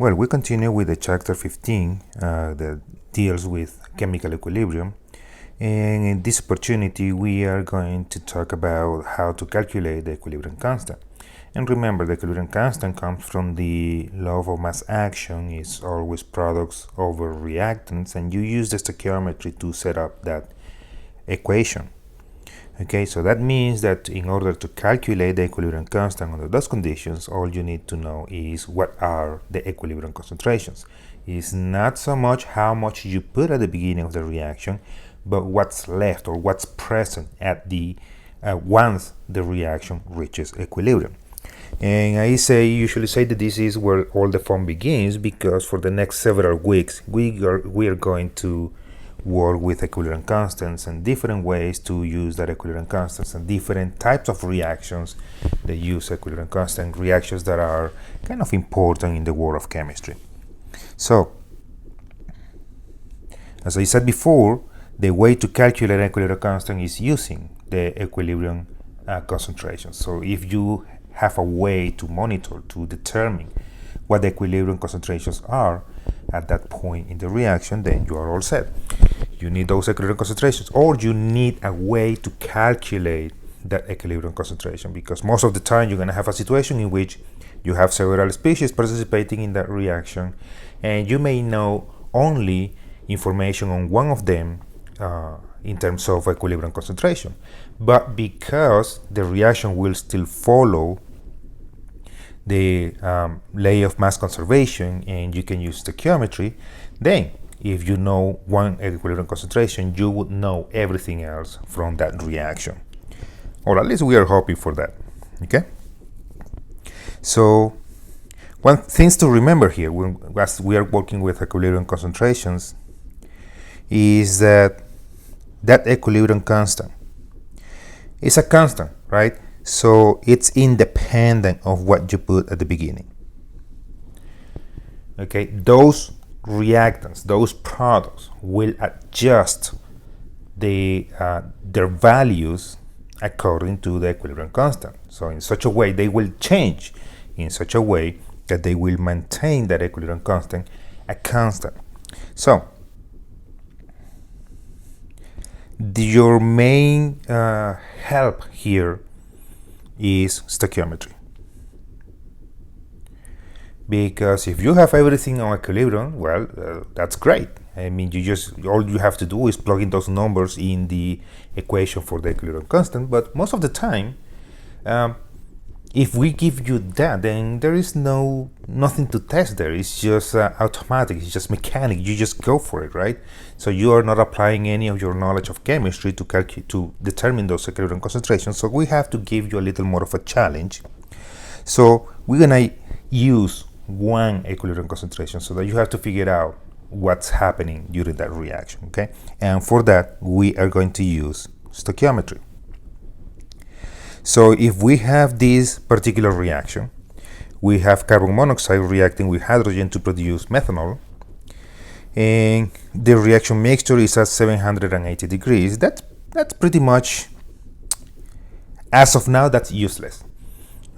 Well, we continue with the chapter 15 that deals with chemical equilibrium. And in this opportunity, we are going to talk about how to calculate the equilibrium constant. And remember, the equilibrium constant comes from the law of mass action. It's always products over reactants, and you use the stoichiometry to set up that equation. Okay, so that means that in order to calculate the equilibrium constant under those conditions, all you need to know is what are the equilibrium concentrations. It's not so much how much you put at the beginning of the reaction, but what's left or what's present at the once the reaction reaches equilibrium. And I usually say that this is where all the fun begins, because for the next several weeks we are going to work with equilibrium constants and different ways to use that equilibrium constants and different types of reactions that use equilibrium constant, reactions that are kind of important in the world of chemistry. So, as I said before, the way to calculate equilibrium constant is using the equilibrium concentration. So if you have a way to monitor, to determine what the equilibrium concentrations are at that point in the reaction, then you are all set. You need those equilibrium concentrations, or you need a way to calculate that equilibrium concentration, because most of the time you're going to have a situation in which you have several species participating in that reaction, and you may know only information on one of them in terms of equilibrium concentration. But because the reaction will still follow the law of mass conservation and you can use stoichiometry, then if you know one equilibrium concentration, you would know everything else from that reaction. Or at least we are hoping for that. Okay? So, one thing to remember here as we are working with equilibrium concentrations is that equilibrium constant is a constant, right? So it's independent of what you put at the beginning. Okay, those reactants, those products will adjust their values according to the equilibrium constant. So in such a way, they will change in such a way that they will maintain that equilibrium constant a constant. So your main help here is stoichiometry, because if you have everything on equilibrium, well, that's great. I mean, all you have to do is plug in those numbers in the equation for the equilibrium constant. But most of the time, if we give you that, then there is nothing to test there. It's just automatic. It's just mechanic. You just go for it, right? So you are not applying any of your knowledge of chemistry to determine those equilibrium concentrations. So we have to give you a little more of a challenge. So we're gonna use one equilibrium concentration so that you have to figure out what's happening during that reaction. Okay, and for that we are going to use stoichiometry. So if we have this particular reaction, we have carbon monoxide reacting with hydrogen to produce methanol, and the reaction mixture is at 780 degrees. That's pretty much, as of now, that's useless.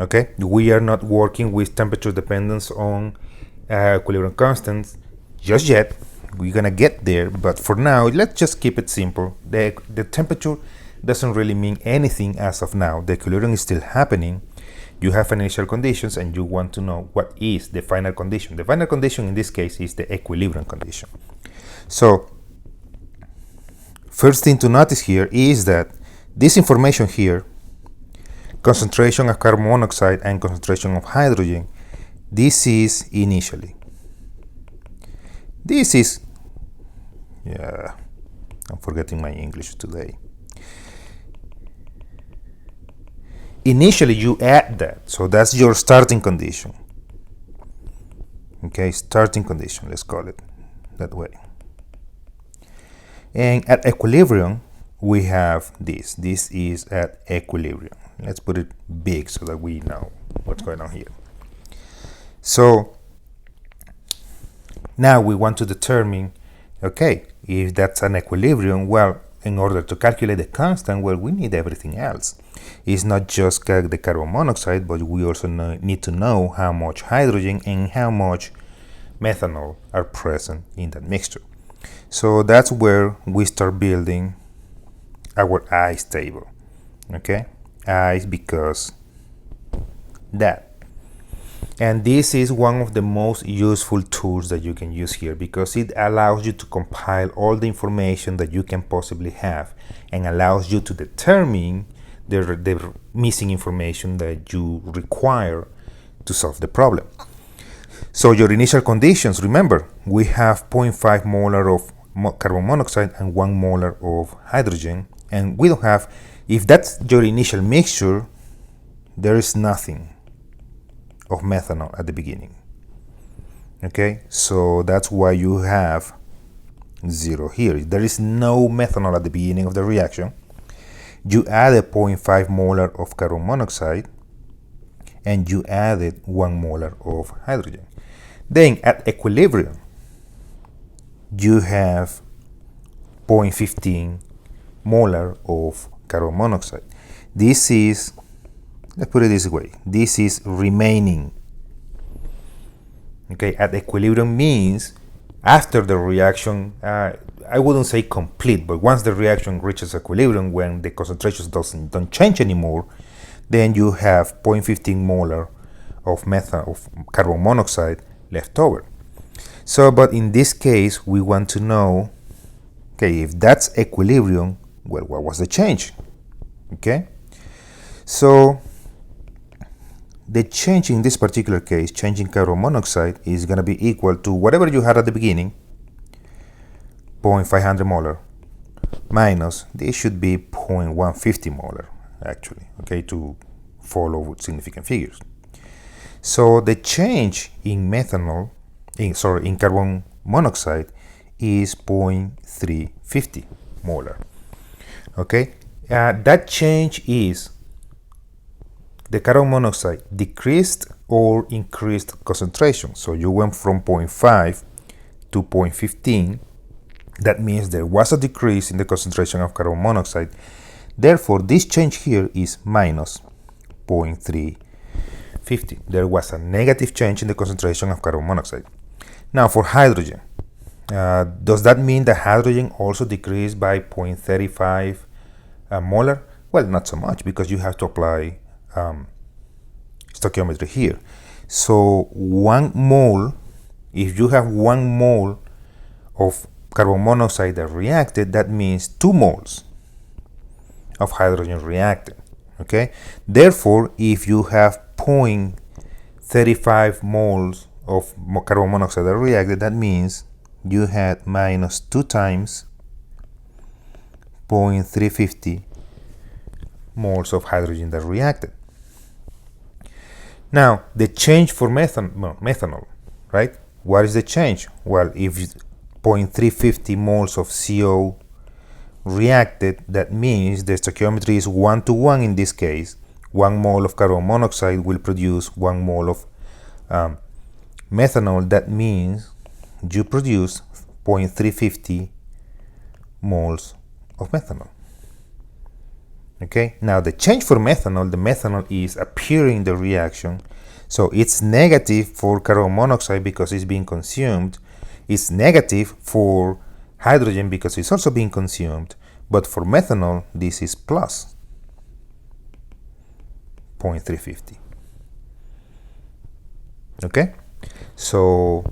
Okay, we are not working with temperature dependence on equilibrium constants just yet. We're gonna get there, but for now, let's just keep it simple. The temperature doesn't really mean anything as of now. The equilibrium is still happening. You have initial conditions and you want to know what is the final condition. The final condition in this case is the equilibrium condition. So first thing to notice here is that this information here, concentration of carbon monoxide and concentration of hydrogen, this is initially. This is, I'm forgetting my English today. Initially you add that, so that's your starting condition. Okay, starting condition, let's call it that way. And at equilibrium we have this is at equilibrium. Let's put it big so that we know what's going on here. So now we want to determine, okay, if that's an equilibrium, well, in order to calculate the constant, well, we need everything else. It's not just the carbon monoxide, but we also need to know how much hydrogen and how much methanol are present in that mixture. So that's where we start building our ice table. Okay, ice because that. And this is one of the most useful tools that you can use here because it allows you to compile all the information that you can possibly have and allows you to determine the missing information that you require to solve the problem. So your initial conditions, remember, we have 0.5 molar of carbon monoxide and 1 molar of hydrogen, and we don't have, if that's your initial mixture, there is nothing of methanol at the beginning. Okay, so that's why you have 0 here. There is no methanol at the beginning of the reaction. You added 0.5 molar of carbon monoxide and you added 1 molar of hydrogen. Then at equilibrium, you have 0.15 molar of carbon monoxide. This is, let's put it this way, this is remaining. Okay, at equilibrium means after the reaction, I wouldn't say complete, but once the reaction reaches equilibrium, when the concentrations don't change anymore, then you have 0.15 molar of carbon monoxide left over. So, but in this case, we want to know, okay, if that's equilibrium, well, what was the change? Okay, so the change in this particular case, changing carbon monoxide, is going to be equal to whatever you had at the beginning, 0.500 molar, minus, this should be 0.150 molar, actually, okay, to follow with significant figures. So the change in methanol, in carbon monoxide is 0.350 molar, okay? That change is the carbon monoxide decreased or increased concentration. So you went from 0.5 to 0.15. That means there was a decrease in the concentration of carbon monoxide. Therefore, this change here is minus 0.350. There was a negative change in the concentration of carbon monoxide. Now for hydrogen, does that mean that hydrogen also decreased by 0.35 molar? Well, not so much, because you have to apply stoichiometry here. So 1 mole, if you have 1 mole of carbon monoxide that reacted, that means 2 moles of hydrogen reacted. Okay, therefore, if you have 0.35 moles of carbon monoxide that reacted, that means you had minus 2 times 0.350 moles of hydrogen that reacted. Now, the change for methanol, right? What is the change? Well, if 0.350 moles of CO reacted, that means the stoichiometry is 1 to 1 in this case. 1 mole of carbon monoxide will produce 1 mole of methanol. That means you produce 0.350 moles of methanol. Okay, now the change for methanol, the methanol is appearing in the reaction, so it's negative for carbon monoxide because it's being consumed. It's negative for hydrogen because it's also being consumed, but for methanol, this is plus 0.350. Okay, so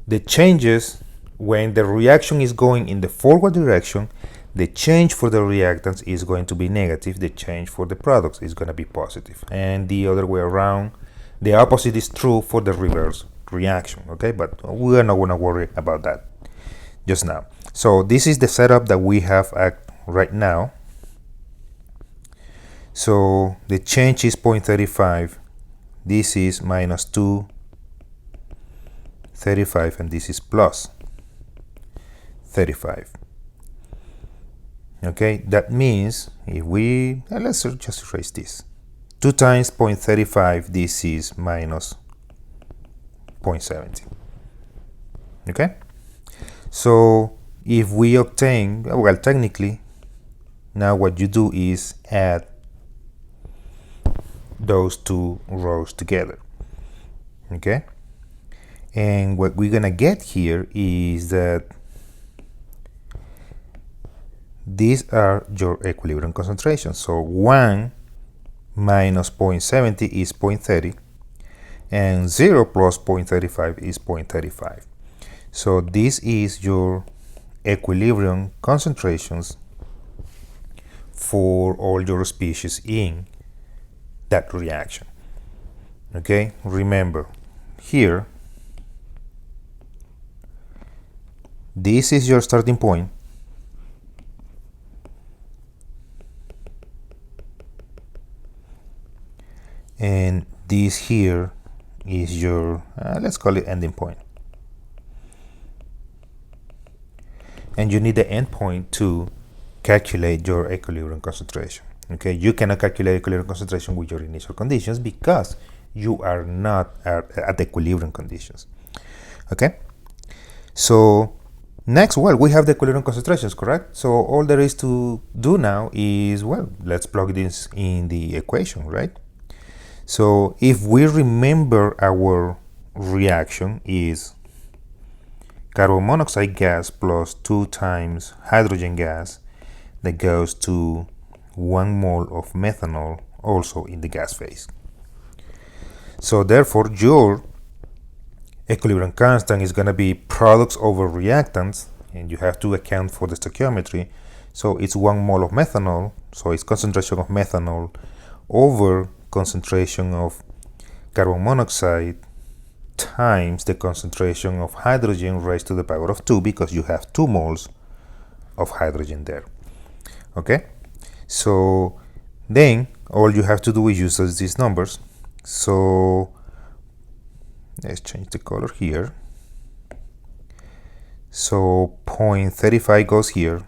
the changes when the reaction is going in the forward direction, the change for the reactants is going to be negative, the change for the products is going to be positive, and the other way around, the opposite is true for the reverse reaction. Okay, but we are not going to worry about that just now. So this is the setup that we have right now. So the change is 0.35, this is minus 235, and this is plus 35. Okay, that means if we, let's just erase this. 2 times 0.35, this is minus 0.70. Okay, so if we obtain, well, technically, now what you do is add those 2 rows together. Okay, And what we're gonna get here is that these are your equilibrium concentrations. So 1 minus 0.70 is 0.30, and 0 plus 0.35 is 0.35. So this is your equilibrium concentrations for all your species in that reaction. Okay, remember here, this is your starting point, and this here is your let's call it ending point, and you need the end point to calculate your equilibrium concentration. Okay, you cannot calculate equilibrium concentration with your initial conditions because you are not at equilibrium conditions. Okay, so next, well, we have the equilibrium concentrations, correct? So all there is to do now is, well, let's plug this in the equation, right? So if we remember, our reaction is carbon monoxide gas plus 2 times hydrogen gas that goes to 1 mole of methanol also in the gas phase. So therefore, your equilibrium constant is going to be products over reactants, and you have to account for the stoichiometry. So it's 1 mole of methanol, so it's concentration of methanol over concentration of carbon monoxide times the concentration of hydrogen raised to the power of 2, because you have 2 moles of hydrogen there. Okay, so then all you have to do is use these numbers. So let's change the color here. So 0.35 goes here,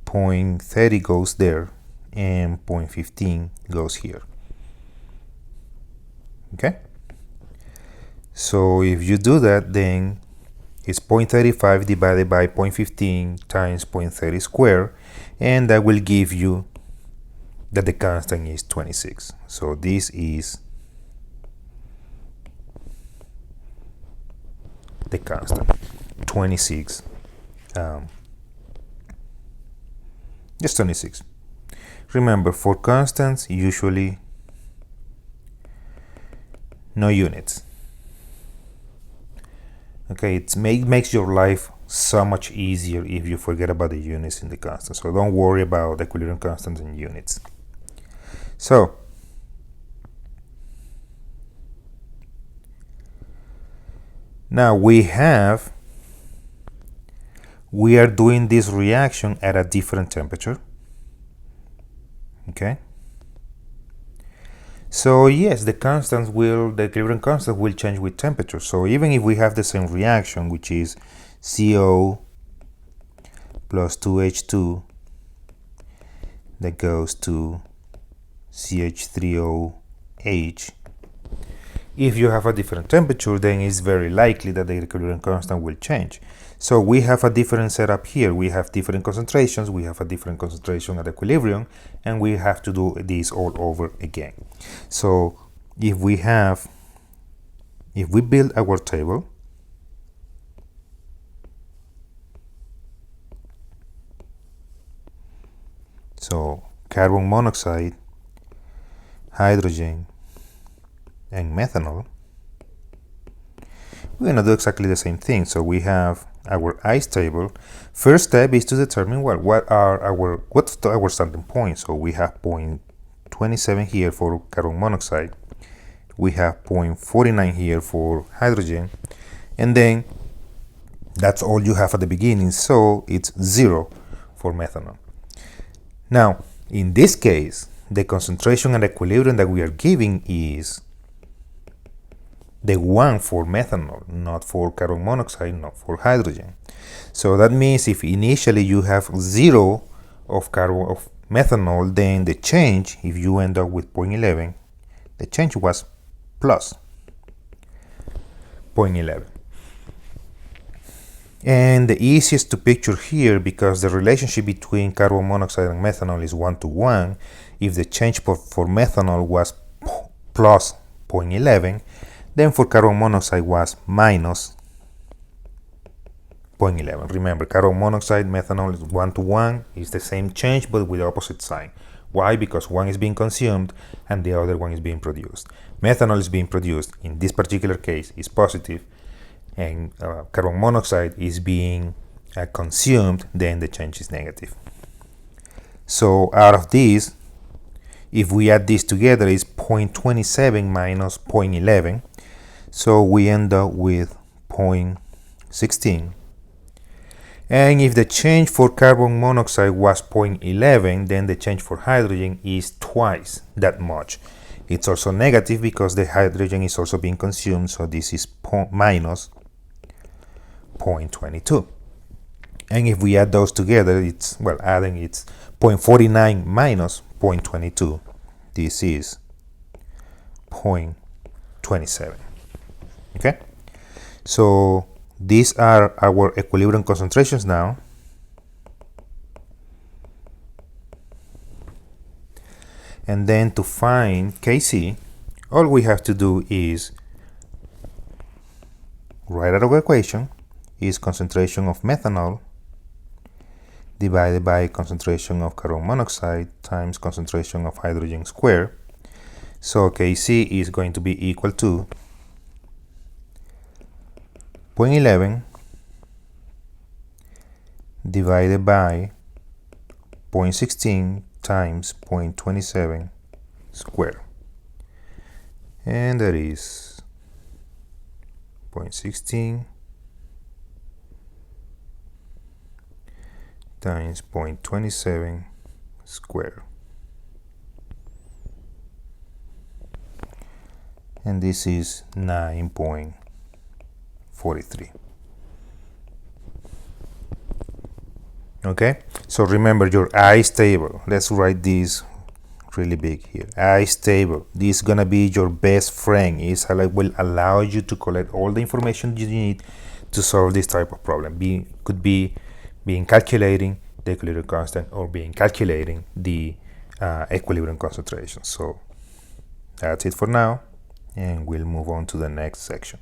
0.30 goes there, and 0.15 goes here. Okay, so if you do that, then it's 0.35 divided by 0.15 times 0.30 squared, and that will give you that the constant is 26. So this is the constant, 26. Just 26. Remember, for constants, usually no units. Okay, it makes your life so much easier if you forget about the units in the constant. So don't worry about equilibrium constants and units. So now we are doing this reaction at a different temperature. Okay, so yes, the equilibrium constant will change with temperature. So even if we have the same reaction, which is CO plus 2H2 that goes to CH3OH, if you have a different temperature, then it's very likely that the equilibrium constant will change. So we have a different setup here. We have different concentrations. We have a different concentration at equilibrium, and we have to do this all over again. So if we build our table, so carbon monoxide, hydrogen, and methanol, we're going to do exactly the same thing. So we have our ice table. First step is to determine what's our starting point. So we have 0.27 here for carbon monoxide, we have 0.49 here for hydrogen, and then that's all you have at the beginning, so it's 0 for methanol. Now in this case, the concentration and equilibrium that we are giving is the one for methanol, not for carbon monoxide, not for hydrogen. So that means if initially you have 0 of methanol, then the change, if you end up with 0.11, the change was plus 0.11. And the easiest to picture here, because the relationship between carbon monoxide and methanol is 1:1, if the change for methanol was plus 0.11, Then for carbon monoxide was minus 0.11. Remember, carbon monoxide, methanol is 1-to-1, is the same change but with the opposite sign. Why? Because one is being consumed and the other one is being produced. Methanol is being produced, in this particular case, is positive, and carbon monoxide is being consumed, then the change is negative. So out of this, if we add this together, it's 0.27 minus 0.11. So we end up with 0.16. And if the change for carbon monoxide was 0.11, then the change for hydrogen is twice that much. It's also negative because the hydrogen is also being consumed, so this is minus 0.22. And if we add those together, it's 0.49 minus 0.22. This is 0.27. Okay? So these are our equilibrium concentrations now. And then to find Kc, all we have to do is write out our equation is concentration of methanol divided by concentration of carbon monoxide times concentration of hydrogen squared. So Kc is going to be equal to 0.11 divided by 0.16 times 0.27 squared, and that is 0.16 times 0.27 squared, and this is 9.43. Okay, so remember your I table. Let's write this really big here. I table. This is gonna be your best friend. It will allow you to collect all the information you need to solve this type of problem. Could be being calculating the equilibrium constant or being calculating the equilibrium concentration. So that's it for now, and we'll move on to the next section.